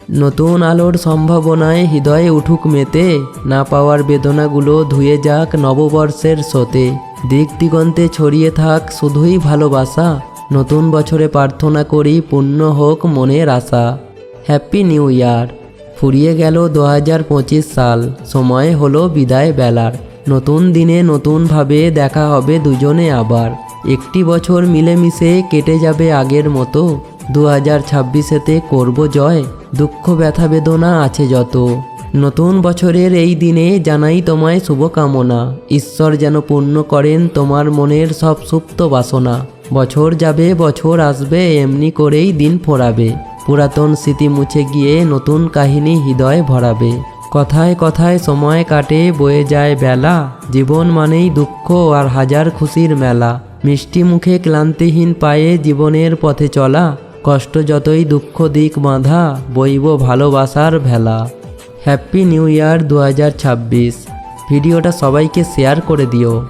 নতুন আলোর সম্ভাবনায় হৃদয়ে উঠুক মেতে, না পাওয়ার বেদনাগুলো ধুয়ে যাক নববর্ষের স্রোতে। দিক দিগন্তে ছড়িয়ে থাক শুধুই ভালোবাসা, নতুন বছরে প্রার্থনা করি পূর্ণ হোক মনের আশা। Happy new year. ফুরিয়ে গেল 2025 সাল, সময় হলো বিদায় বেলার। নতুন দিনে নতুনভাবে দেখা হবে দুজনে আবার। একটি বছর মিলেমিশে কেটে যাবে আগের মতো, 2026-এতে করব জয়, দুঃখ ব্যথা বেদনা আছে যত। নতুন বছরের এই দিনে জানাই তোমায় শুভকামনা, ঈশ্বর যেন পূর্ণ করেন তোমার মনের সব সুপ্ত বাসনা। বছর যাবে বছর আসবে, এমনি করেই দিন ফোরাবে, পুরাতন স্মৃতি মুছে গিয়ে নতুন কাহিনী হৃদয় ভরাবে। কথায় কথায় সময় কাটে বয়ে যায় বেলা, জীবন মানেই দুঃখ আর হাজার খুশির মেলা। মিষ্টি মুখে ক্লান্তিহীন পায়ে জীবনের পথে চলা, কষ্ট যতই দুঃখ দিক বাঁধা, বইব ভালোবাসার ভেলা। Happy new year 2026। ভিডিওটা সবাইকে শেয়ার করে দিও।